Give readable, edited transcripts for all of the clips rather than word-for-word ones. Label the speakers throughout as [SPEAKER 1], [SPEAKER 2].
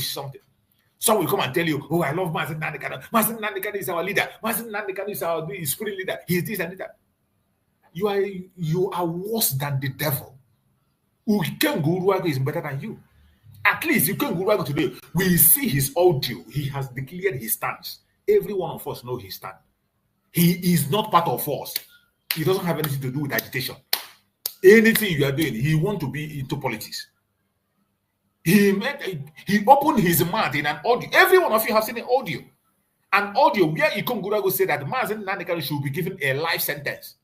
[SPEAKER 1] something. Some will come and tell you, oh, I love Mazen Nandekano. Mazen Nandekano is our leader. Mazen Nandekano is our spirit leader. He is this and that. You are worse than the devil. Uken Guruago is better than you. At least Uken Guruago today, we see his audio. He has declared his stance. Every one of us know his stand. He is not part of us. He doesn't have anything to do with agitation. Anything you are doing, he wants to be into politics. He opened his mouth in an audio. Every one of you have seen an audio. An audio where Ikon Gurago said that Mazen Nandekano should be given a life sentence.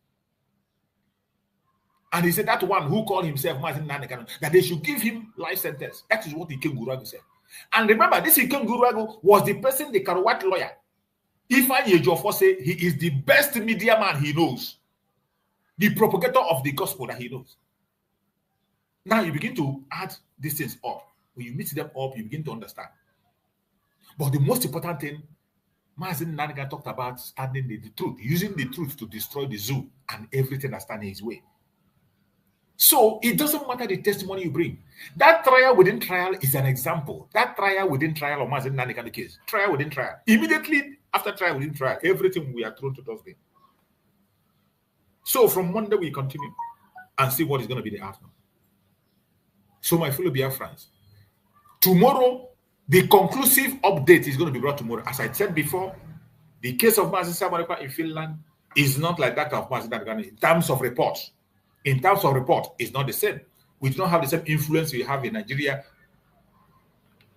[SPEAKER 1] And he said that one who called himself Mazen Nandekano, that they should give him life sentence. That is what Ikon Gurago said. And remember, this Ikon Gurago was the person, the Karawat lawyer. Ifeanyi Ejiofor say he is the best media man he knows. The propagator of the gospel that he knows. Now you begin to add these things up. When you mix them up, you begin to understand. But the most important thing, Mazen Nandekano talked about standing the truth, using the truth to destroy the zoo and everything that stands in his way. So it doesn't matter the testimony you bring. That trial within trial is an example. That trial within trial of Mazen Nandekano case, trial within trial. Immediately after trial within trial, everything we are thrown to dustbin. So from Monday we continue and see what is going to be the outcome. So my fellow Biafrans, tomorrow the conclusive update is going to be brought tomorrow. As I said before, the case of Mazen Samarekwa in Finland is not like that of Mazen Nandekano in terms of reports. In terms of report, it's not the same. We do not have the same influence we have in Nigeria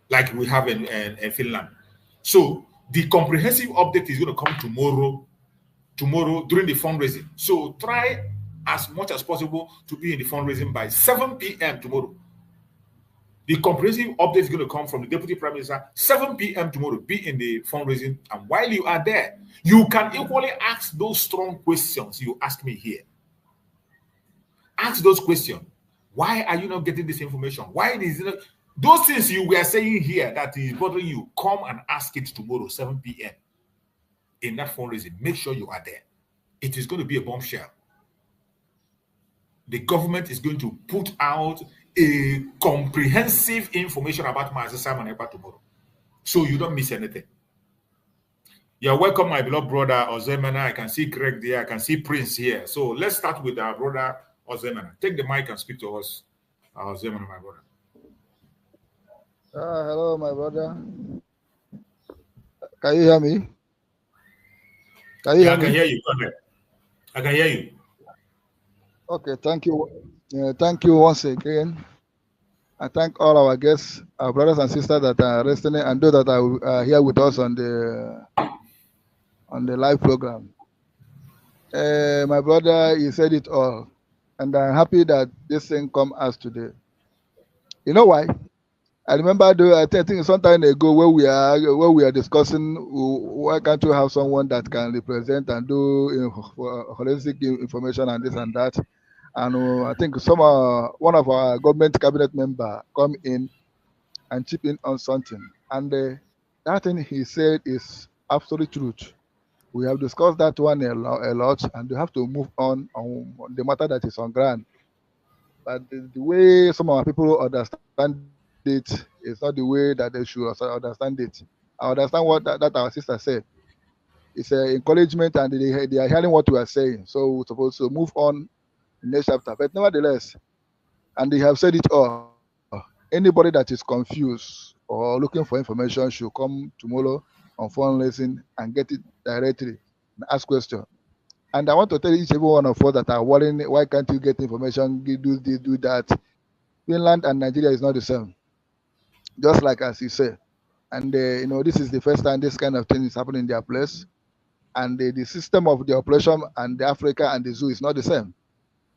[SPEAKER 1] like we have in Finland. So the comprehensive update is going to come tomorrow during the fundraising. So try as much as possible to be in the fundraising by 7 p.m. tomorrow. The comprehensive update is going to come from the Deputy Prime Minister, 7 p.m. tomorrow. Be in the fundraising. And while you are there, you can equally ask those strong questions you ask me here. Ask those questions. Why are you not getting this information? Why is it? Those things you were saying here that is bothering you, come and ask it tomorrow, 7 p.m. in that fundraising. Make sure you are there. It is going to be a bombshell. The government is going to put out a comprehensive information about Mazen Samarekwa tomorrow. So you don't miss anything. You're welcome, my beloved brother Ozemena. I can see Greg there. I can see Prince here. So let's start with our brother Ozemena. Take the mic and speak to us, Ozemena, my brother.
[SPEAKER 2] Hello, my brother. Can you hear me?
[SPEAKER 1] I can hear you. Go ahead. I can hear you.
[SPEAKER 2] Okay, thank you. Thank you once again. I thank all our guests, our brothers and sisters that are listening, and those that are here with us on the live program. My brother, he said it all, and I'm happy that this thing come as today. You know why? I remember I think some time ago where we are discussing why can't you have someone that can represent and do holistic information and this and that. And I think one of our government cabinet member come in and chip in on something. And that thing he said is absolute truth. We have discussed that one a lot, and we have to move on the matter that is on ground. But the way some of our people understand it is not the way that they should understand it. I understand what that our sister said. It's an encouragement, and they are hearing what we are saying. So we're supposed to move on in the next chapter. But nevertheless, and they have said it all. Anybody that is confused or looking for information should come tomorrow on fundraising and get it directly and ask questions. And I want to tell each and every one of us that are worrying, why can't you get information, do this, do that? Finland and Nigeria is not the same. Just like as you say. And this is the first time this kind of thing is happening in their place. And the system of the operation and the Africa and the zoo is not the same.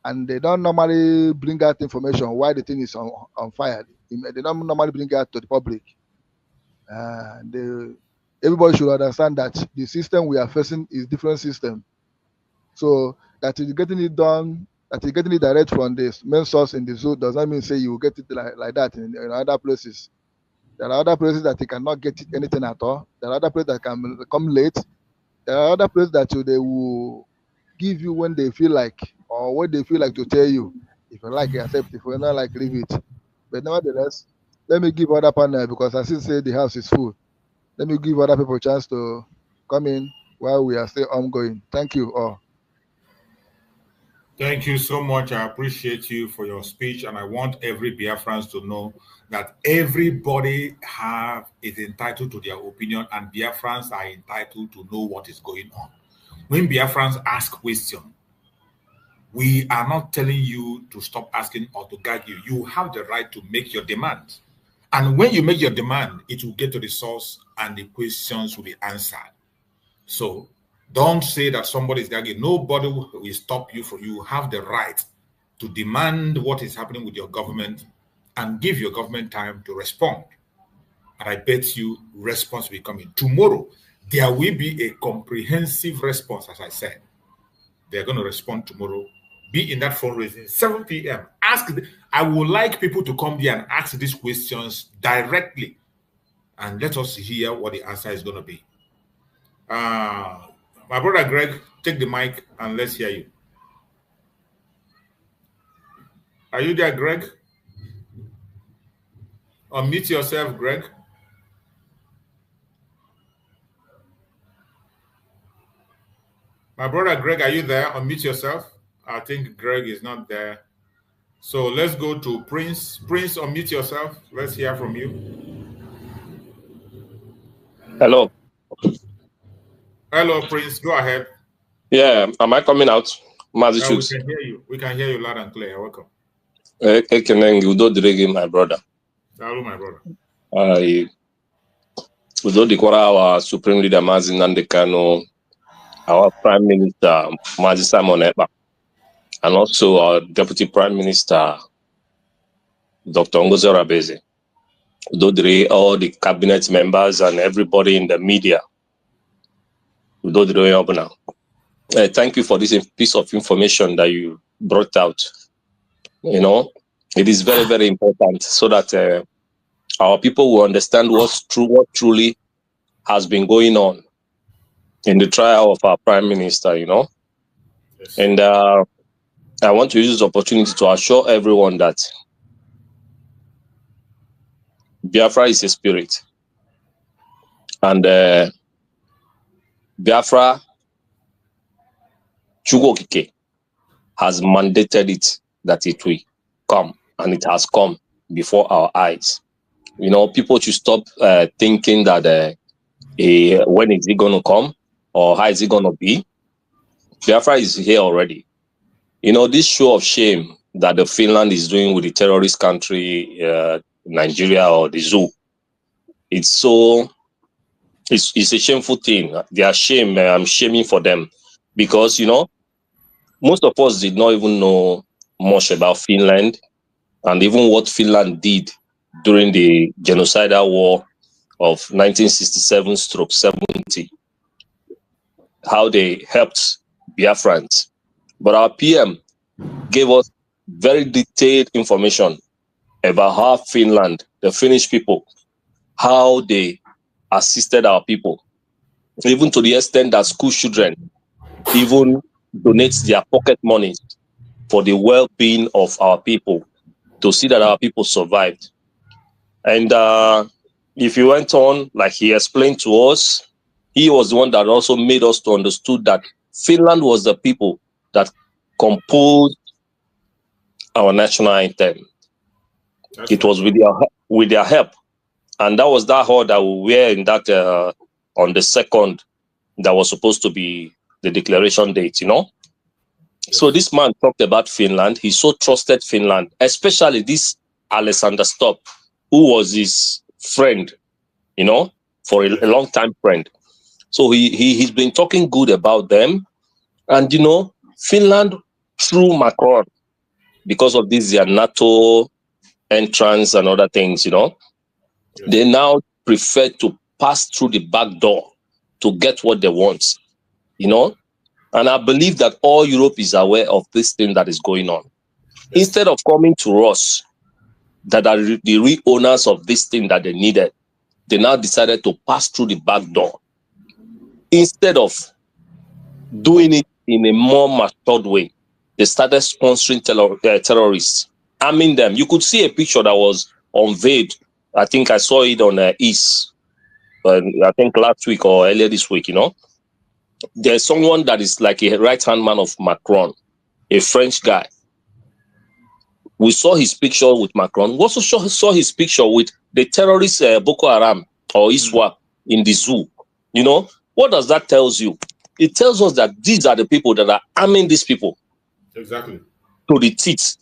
[SPEAKER 2] And they don't normally bring out information why the thing is on fire. They don't normally bring it out to the public. Everybody should understand that the system we are facing is different system. So that is getting it done, that is getting it direct from the main source in the zoo does not mean say you will get it like that in other places. There are other places that they cannot get anything at all. There are other places that can come late. There are other places that they will give you when they feel like, or when they feel like to tell you. If you like, accept. If you not like, leave it. But nevertheless, let me give other panel, because I still say the house is full. Let me give other people a chance to come in while we are still ongoing. Thank you all.
[SPEAKER 1] Thank you so much. I appreciate you for your speech, and I want every Biafrans to know that everybody is entitled to their opinion, and Biafrans are entitled to know what is going on. When Biafrans ask questions, we are not telling you to stop asking or to gag you. You have the right to make your demand. And when you make your demand, it will get to the source and the questions will be answered. So don't say that somebody is gagging. Nobody will stop you from. You have the right to demand what is happening with your government and give your government time to respond. And I bet you response will be coming. Tomorrow, there will be a comprehensive response, as I said. They're going to respond tomorrow. Be in that fundraising, 7 p.m. I would like people to come here and ask these questions directly. And let us hear what the answer is going to be. My brother Greg, take the mic and let's hear you. Are you there, Greg? Unmute yourself, Greg. My brother Greg, are you there? Unmute yourself. I think Greg is not there. So let's go to Prince. Prince, unmute yourself. Let's hear from you.
[SPEAKER 3] Hello.
[SPEAKER 1] Hello, Prince. Go ahead.
[SPEAKER 3] Yeah, am I coming out?
[SPEAKER 1] We can hear you. We can hear you loud and clear. Welcome.
[SPEAKER 3] My brother.
[SPEAKER 1] Hello, my brother.
[SPEAKER 3] Udo Dikwara, our Supreme Leader Mazi Nnamdi Kanu, our Prime Minister Mazi Simon Ekpa, and also our Deputy Prime Minister Dr. Ngozi Orebeze. Udo all the cabinet members and everybody in the media. Udo now. Thank you for this piece of information that you brought out. You know, it is very, very important so that our people will understand what's true, what truly has been going on in the trial of our Prime Minister, you know. Yes. And I want to use this opportunity to assure everyone that Biafra is a spirit. And Biafra Chugokike has mandated it that it will come, and it has come before our eyes. You know, people should stop thinking that when is it going to come or how is it going to be. Biafra is here already. You know, this show of shame that the Finland is doing with the terrorist country, Nigeria or the zoo, it's a shameful thing. They are shame. I'm shaming for them because, you know, most of us did not even know much about Finland and even what Finland did during the genocidal war of 1967-70, how they helped Biafrans. But our PM gave us very detailed information about how Finland, the Finnish people, how they assisted our people, even to the extent that school children even donate their pocket money for the well-being of our people, to see that our people survived. And if you went on, like he explained to us, he was the one that also made us to understood that Finland was the people that composed our national anthem. It was with their help. And that was that hall that we were in that on the 2nd that was supposed to be the declaration date, you know? Yes. So this man talked about Finland. He so trusted Finland, especially this Alexander Stubb, who was his friend, you know, for a long time friend. So he's been talking good about them. And, you know, Finland, through Macron, because of this, their NATO entrance and other things, you know, yes, they now prefer to pass through the back door to get what they want, you know. And I believe that all Europe is aware of this thing that is going on. Yes. Instead of coming to us, that are the real owners of this thing that they needed, they now decided to pass through the back door. Instead of doing it in a more matured way, they started sponsoring terrorists, arming them. You could see a picture that was unveiled I think I saw it on East, I think last week or earlier this week, you know. There's someone that is like a right-hand man of Macron, a French guy. We saw his picture with Macron. We also saw his picture with the terrorist Boko Haram or ISWAP in the zoo. You know, what does that tell you? It tells us that these are the people that are arming these people.
[SPEAKER 1] Exactly.
[SPEAKER 3] To the teeth.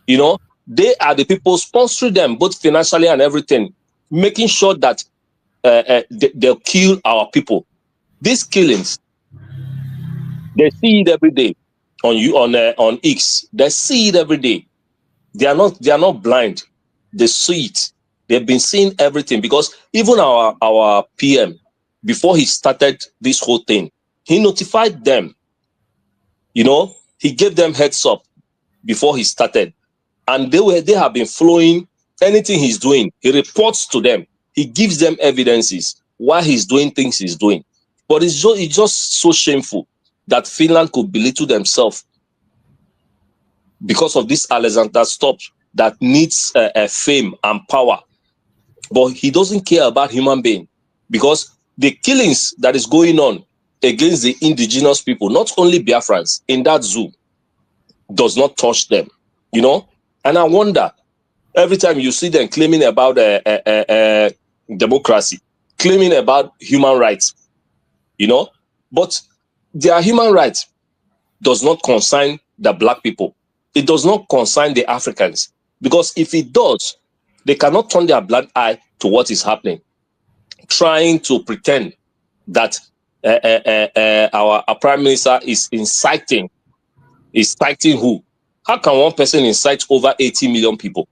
[SPEAKER 3] You know, they are the people sponsoring them, both financially and everything, making sure that they'll kill our people. These killings, they see it every day on X. They see it every day. They are not blind. They see it. They've been seeing everything, because even our PM, before he started this whole thing, he notified them. You know, he gave them heads up before he started, and they have been following anything he's doing. He reports to them. He gives them evidences why he's doing things he's doing. But it's just so shameful that Finland could belittle themselves because of this Alexander Stubb that needs fame and power. But he doesn't care about human being, because the killings that is going on against the indigenous people, not only Biafrans, in that zoo, does not touch them, you know. And I wonder, every time you see them claiming about democracy, claiming about human rights, you know, but their human rights does not concern the black people. It does not concern the Africans, because if it does, they cannot turn their blind eye to what is happening, trying to pretend that our prime minister is inciting who? How can one person incite over 80 million people?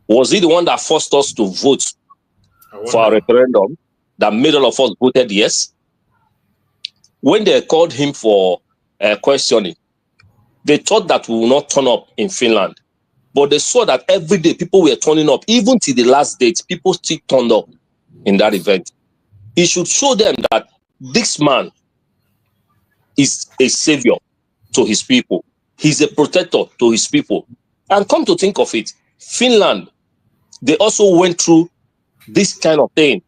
[SPEAKER 3] Was he the one that forced us to vote for a referendum that made all of us voted yes? When they called him for questioning, they thought that we will not turn up in Finland. But they saw that every day people were turning up. Even till the last date, people still turned up in that event. It should show them that this man is a savior to his people. He's a protector to his people. And come to think of it, Finland, they also went through this kind of thing.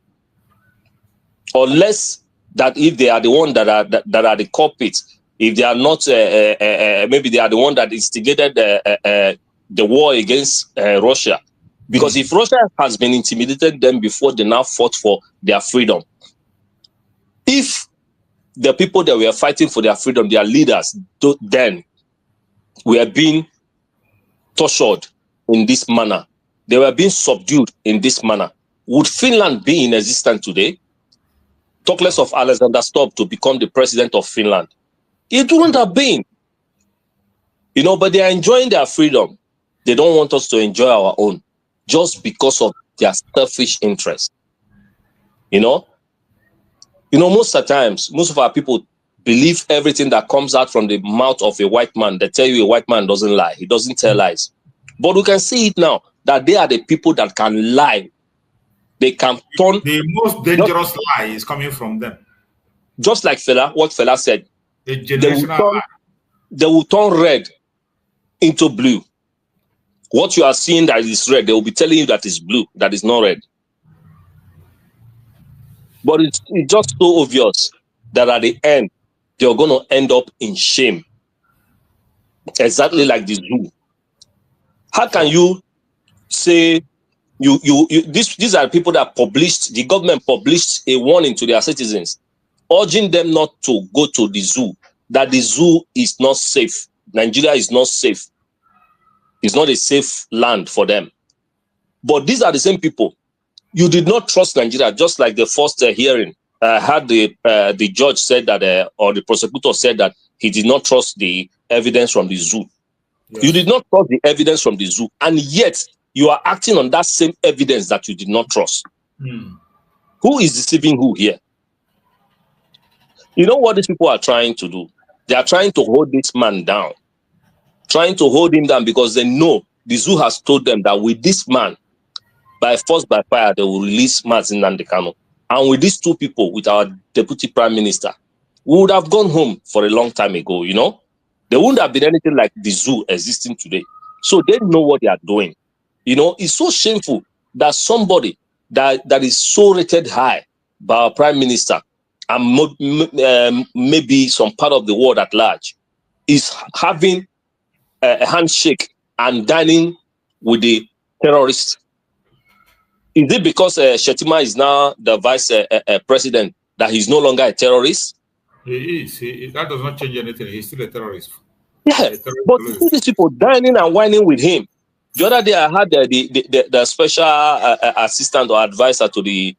[SPEAKER 3] Unless that if they are the one that are the culprits, if they are not, maybe they are the one that instigated the war against Russia. Because if Russia has been intimidated them before, they now fought for their freedom. If the people that were fighting for their freedom, their leaders, then were being tortured in this manner, they were being subdued in this manner, would Finland be in existence today? Talk less of Alexander Stubb to become the president of Finland. It wouldn't have been. You know, but they are enjoying their freedom. They don't want us to enjoy our own, just because of their selfish interest. You know, most of the times, most of our people believe everything that comes out from the mouth of a white man. They tell you a white man doesn't lie. He doesn't tell lies. But we can see it now that they are the people that can lie. They can turn.
[SPEAKER 1] The most dangerous lie is coming from them.
[SPEAKER 3] Just like what Fela said.
[SPEAKER 1] A generational lie.
[SPEAKER 3] They will turn red into blue. What you are seeing that is red, they will be telling you that is blue, that is not red. But it's just so obvious that at the end, they're going to end up in shame. Exactly like the zoo. How can you say these are people that published, the government published a warning to their citizens, urging them not to go to the zoo, that the zoo is not safe. Nigeria is not safe. It's not a safe land for them. But these are the same people. You did not trust Nigeria, just like the first hearing. Had the judge said that, or the prosecutor said that he did not trust the evidence from the zoo. Yes. You did not trust the evidence from the zoo, and yet you are acting on that same evidence that you did not trust. Who is deceiving who here? You know what these people are trying to do? They are trying to hold this man down. Trying to hold him down because they know the zoo has told them that with this man, by force, by fire, they will release Mazin Nandekano. And with these two people, with our deputy prime minister, we would have gone home for a long time ago, you know? There wouldn't have been anything like the zoo existing today. So they know what they are doing. You know, it's so shameful that somebody that is so rated high by our prime minister and maybe some part of the world at large is having a handshake and dining with the terrorists? Is it because Shetima is now the vice president that he's no longer a terrorist?
[SPEAKER 1] He is. That does not change anything. He's still a terrorist.
[SPEAKER 3] Yeah, but these people dining and whining with him. The other day, I had the special assistant or advisor to the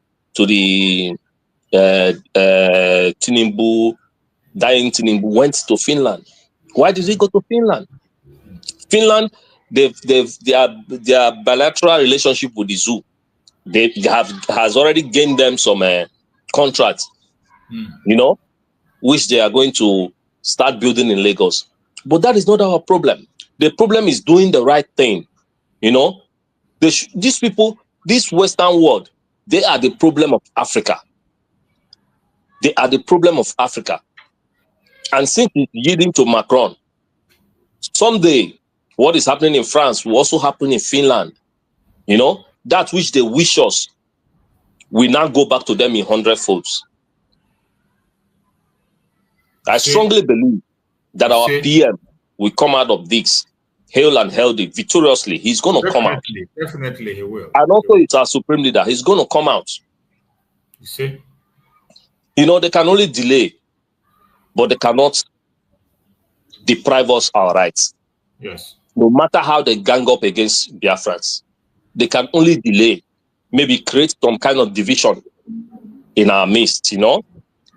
[SPEAKER 3] Tinubu, dying Tinubu, went to Finland. Why did he go to Finland? Finland, their bilateral relationship with the zoo, has already gained them some contracts, which they are going to start building in Lagos. But that is not our problem. The problem is doing the right thing. These people, this Western world, they are the problem of Africa. They are the problem of Africa. And since it's yielding to Macron, someday what is happening in France will also happen in Finland. That which they wish us, we now go back to them in 100-folds. I strongly believe that our PM will come out of this hale and healthy, victoriously. He's going to come out.
[SPEAKER 1] Definitely he will.
[SPEAKER 3] And also it's our supreme leader. He's going to come out.
[SPEAKER 1] You see?
[SPEAKER 3] They can only delay, but they cannot deprive us our rights.
[SPEAKER 1] Yes.
[SPEAKER 3] No matter how they gang up against Biafrans, they can only delay, maybe create some kind of division in our midst,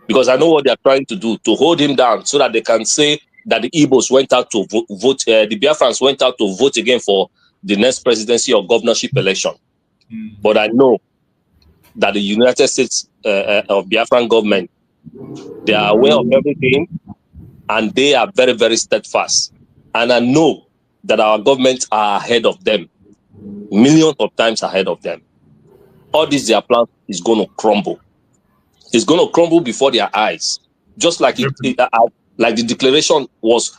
[SPEAKER 3] because I know what they are trying to do, to hold him down so that they can say that the Igbos went out to vote, the Biafrans went out to vote again for the next presidency or governorship election. But I know that the United States of Biafran government, they are aware of everything and they are very, very steadfast. And I know that our governments are ahead of them, millions of times ahead of them. All this, their plan is going to crumble. It's going to crumble before their eyes, just like like the declaration was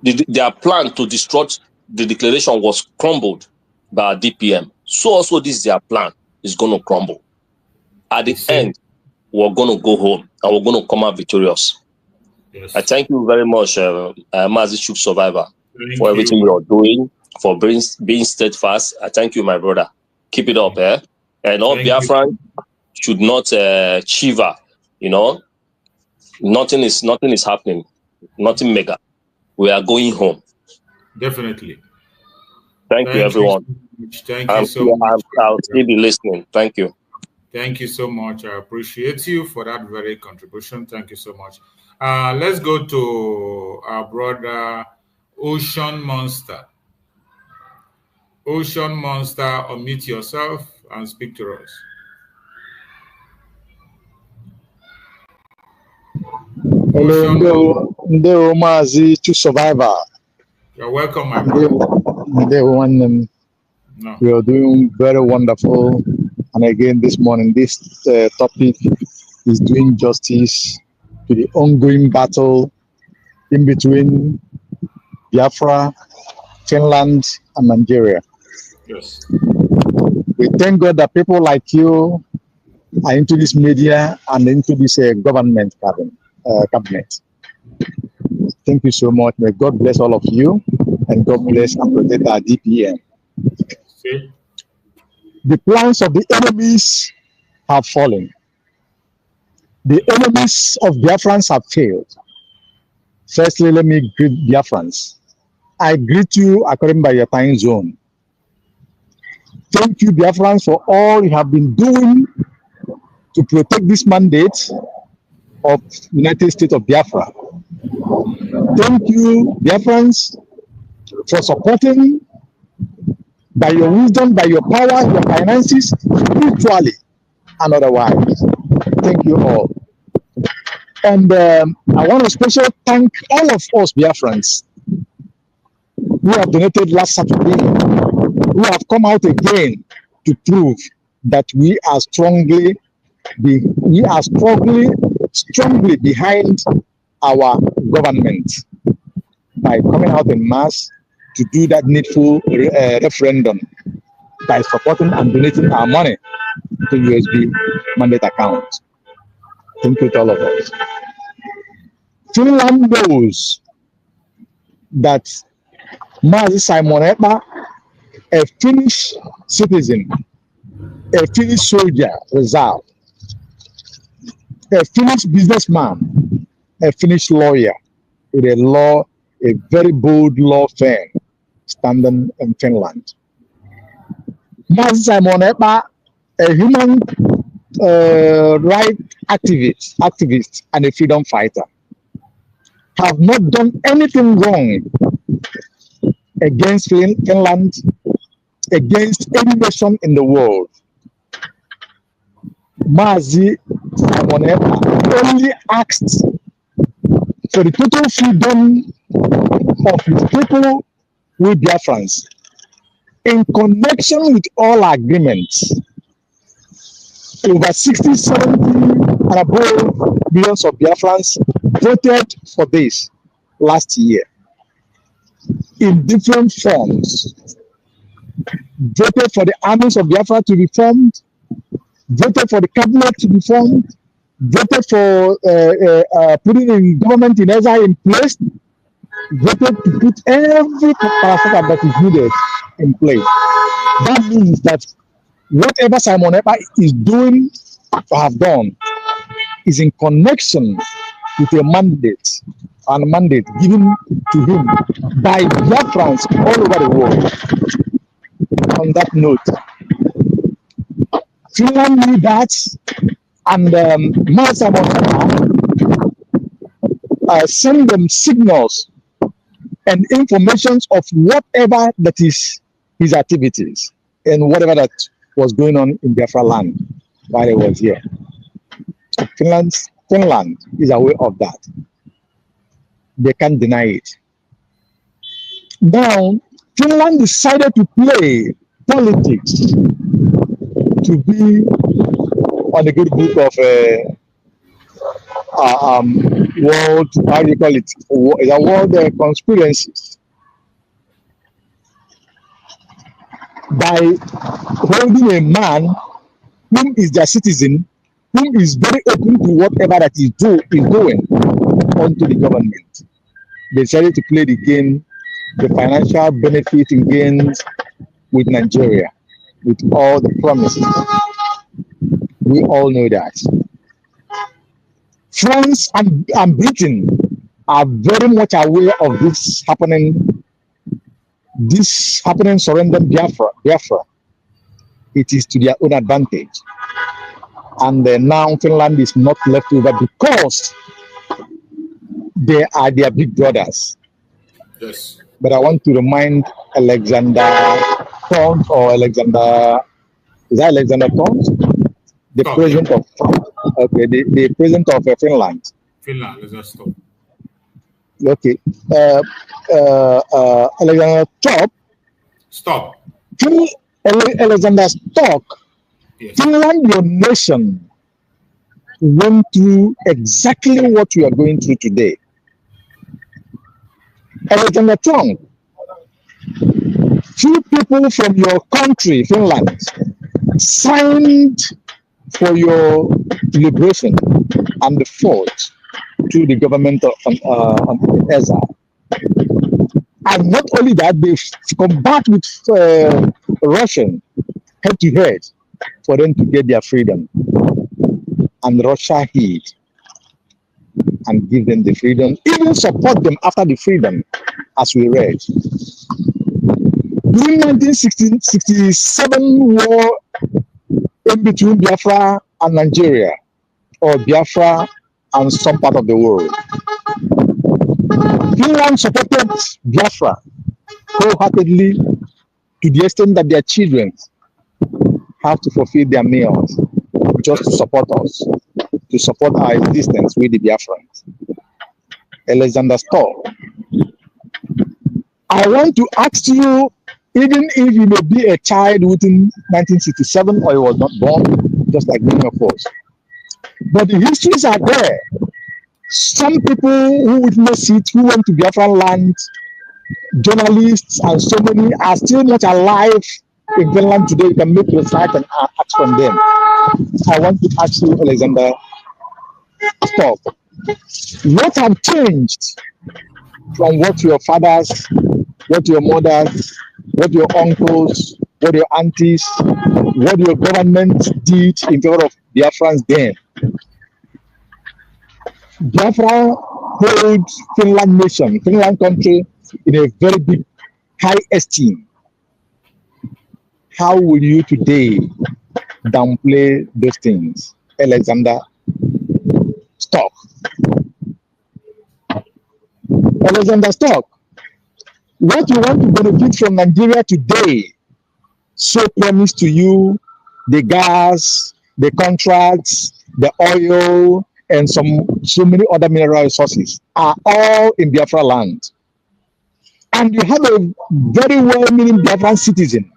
[SPEAKER 3] their plan to destroy the declaration was crumbled by DPM. So also this their plan is going to crumble. At the end, we're going to go home and we're going to come out victorious. Yes. I thank you very much, Mazi Chuk Survivor, for everything you're doing, for being steadfast. I thank you, my brother. Keep it up, And all Biafran should not chiver, Nothing is happening. Nothing mega. We are going home.
[SPEAKER 1] Definitely.
[SPEAKER 3] Thank you, everyone.
[SPEAKER 1] Thank you so much.
[SPEAKER 3] I'll still be listening. Thank you.
[SPEAKER 1] Thank you so much. I appreciate you for that very contribution. Thank you so much. Let's go to our brother, Ocean Monster. Ocean Monster, unmute yourself and speak to us.
[SPEAKER 4] Hello, Mazi Chuk Survivor.
[SPEAKER 1] You're welcome, my brother.
[SPEAKER 4] We are doing very wonderful. And again, this morning, this topic is doing justice to the ongoing battle in between Biafra, Finland, and Nigeria.
[SPEAKER 1] Yes.
[SPEAKER 4] We thank God that people like you are into this media and into this government cabinet. Thank you so much. May God bless all of you, and God bless and protect our DPM.
[SPEAKER 1] See?
[SPEAKER 4] The plans of the enemies have fallen. The enemies of Biafrans have failed. Firstly, let me greet Biafrans. I greet you according by your time zone. Thank you, Biafrans, for all you have been doing to protect this mandate of United States of Biafra. Thank you, Biafrans, for supporting by your wisdom, by your power, your finances, spiritually and otherwise. Thank you all. And I want to especially thank all of us Biafrans who have donated last Saturday, who have come out again to prove that we are strongly behind our government by coming out in mass to do that needful referendum that is supporting and donating our money to USB mandate account. Thank you to all of us. Finland knows that Mazi Simon Ekpa, a Finnish citizen, a Finnish soldier, reserve, a Finnish businessman, a Finnish lawyer with a very bold law firm standing in Finland. Mazi Simon Ekpa, a human rights activist and a freedom fighter, have not done anything wrong against Finland, against any nation in the world. Mazi Simon Ekpa only asked for the total freedom of his people with Biafrans in connection with all agreements. Over 60, 70 and above millions of Biafrans voted for this last year in different forms. Voted for the armies of Biafra to be formed, voted for the cabinet to be formed, voted for putting the government in exile in place, voted to put every parastatal that is needed in place. That means that whatever Simon Ekpa is doing or have done is in connection with a mandate given to him by Biafrans all over the world. On that note, Finland knew that, and Simon Ekpa send them signals and informations of whatever that is his activities and whatever that was going on in Biafra land while he was here. Finland is aware of that. They can't deny it. Now, Finland decided to play politics to be on the good book of world, how do you call it? World conspiracies. By holding a man whom is their citizen, whom is very open to whatever that is going onto the government. They decided to play the game, the financial benefit in gains with Nigeria, with all the promises. We all know that. France and Britain are very much aware of this happening surrendering Biafra. It is to their own advantage. And now Finland is not left over because they are their big brothers.
[SPEAKER 1] Yes.
[SPEAKER 4] But I want to remind Alexander Thorns, or Alexander, is that Alexander Thorns? The president of, okay, the president of Finland.
[SPEAKER 1] Finland, let's just stop.
[SPEAKER 4] Okay. Alexander
[SPEAKER 1] Stop.
[SPEAKER 4] Alexander Stock,
[SPEAKER 1] Yes.
[SPEAKER 4] Finland, your nation, went through exactly what we are going through today. Alexander Trump, few people from your country, Finland, signed for your liberation and fought to the government of exile. And not only that, they combat with Russian head to head for them to get their freedom. And Russia hid and give them the freedom, even support them after the freedom, as we read. During 1967 war in between Biafra and Nigeria, or Biafra and some part of the world, Finland supported Biafra wholeheartedly to the extent that their children have to fulfill their meals just to support us, to support our existence with the Biafrans. Alexander Stoll, I want to ask you, even if you may be a child within 1967 or you was not born, just like many of us, but the histories are there. Some people who witnessed it, who went to Biafran land, journalists and so many are still not alive in Finland today, you can make research and act from them. I want to ask you, Alexander, stop. What have changed from what your fathers, what your mothers, what your uncles, what your aunties, what your government did in favor of Biafrans then? Biafra holds Finland nation, Finland country, in a very big, high esteem. How will you today downplay those things? Alexander, stop. Alexander, stop. What you want to benefit from Nigeria today, so promised to you, the gas, the contracts, the oil, and so many other mineral resources are all in Biafra land. And you have a very well-meaning Biafran citizen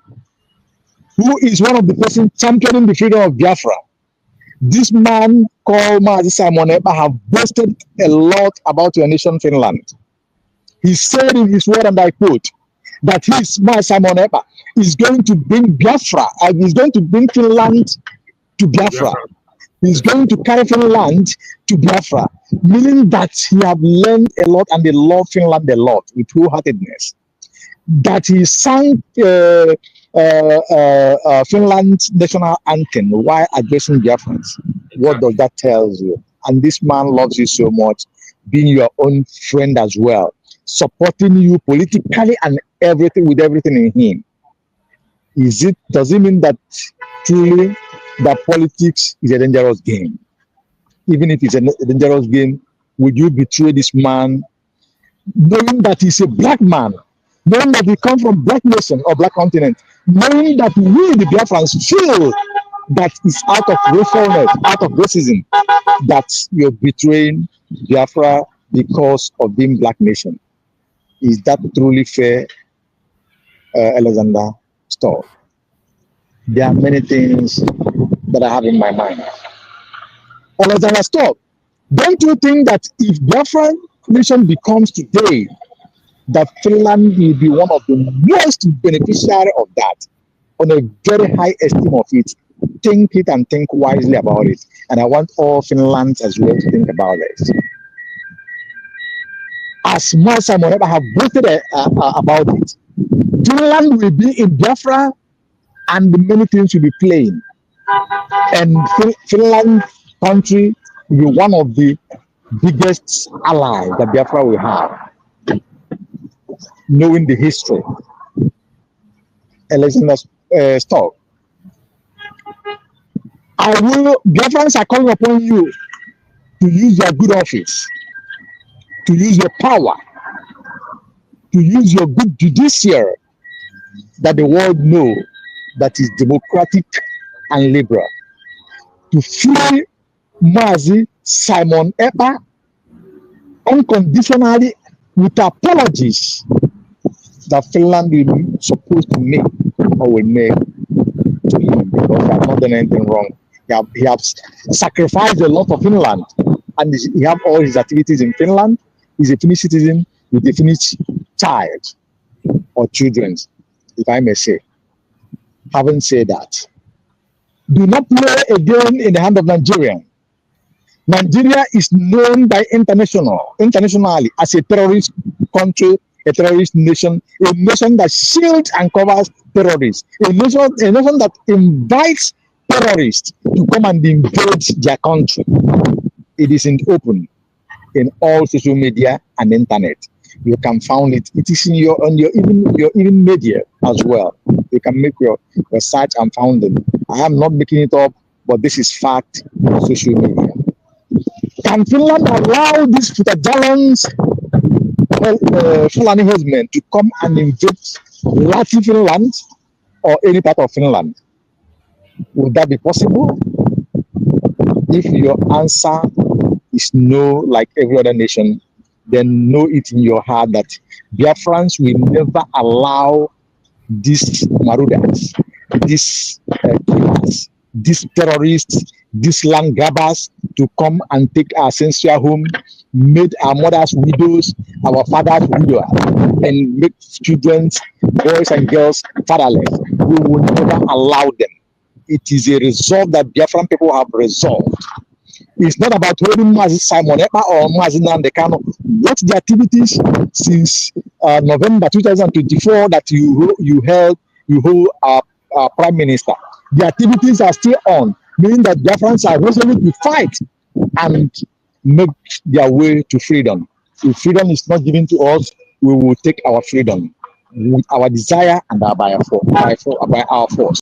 [SPEAKER 4] who is one of the persons championing the freedom of Biafra. This man called Mazi Simon Ekpa have boasted a lot about your nation, Finland. He said in his word, and I quote, that his Mazi Simon Ekpa is going to bring Biafra, and he's going to bring Finland to Biafra. He's going to carry Finland to Biafra, meaning that he have learned a lot and they love Finland a lot with wholeheartedness. That he sang Finland's national anthem while addressing Biafrans. What does that tell you? And this man loves you so much, being your own friend as well, supporting you politically and everything with everything in him. Does it mean that truly that politics is a dangerous game? Even if it's a dangerous game, would you betray this man, knowing that he's a black man, knowing that he comes from black nation or black continent, knowing that we, the Biafrans, feel that it's out of racialness, out of racism, that you're betraying Biafra because of being black nation? Is that truly fair, Alexander? Stop. There are many things that I have in my mind. Alexander, stop. Don't you think that if Biafran nation becomes today, that Finland will be one of the most beneficiary of that, on a very high esteem of it? Think it and think wisely about it. And I want all Finlands as well to think about this. As Mazi Simon Ekpa have boasted about it, Finland will be in Biafra and many things will be playing. And Finland country will be one of the biggest allies that Biafra will have, knowing the history. Alexander, stop. Biafrans are calling upon you to use your good office, to use your power, to use your good judiciary, that the world know that is democratic and liberal, to free Mazi Simon Ekpa unconditionally with apologies that Finland will be supposed to make or will make to him, because he has not done anything wrong. He has sacrificed a lot of Finland, and he have all his activities in Finland. He's a Finnish citizen with a Finnish child or children, if I may say. Having said that, do not play a game in the hand of Nigeria. Nigeria is known by internationally as a terrorist country, a terrorist nation, a nation that shields and covers terrorists, a nation that invites terrorists to come and invade their country. It is in open in all social media and internet. You can find it. It is in your even media as well. You can make your search and find it. I am not making it up, but this is fact on social media. Can Finland allow these Futajalans, Fulani herdsmen, to come and invade Latin Finland or any part of Finland? Would that be possible? If your answer is no, like every other nation, then know it in your heart that Biafrans will never allow these marauders, these killers, these terrorists, these land grabbers to come and take our ancestral home, made our mothers widows, our fathers widowers, and make children, boys and girls, fatherless. We will never allow them. It is a resolve that Biafran people have resolved. It's not about holding Mazi Simon Ekpa or Mazi Nandekano. What's the activities since November 2024 that you hold our prime minister? The activities are still on, meaning that Biafrans are resolute to fight and make their way to freedom. If freedom is not given to us, we will take our freedom with our desire and by our force.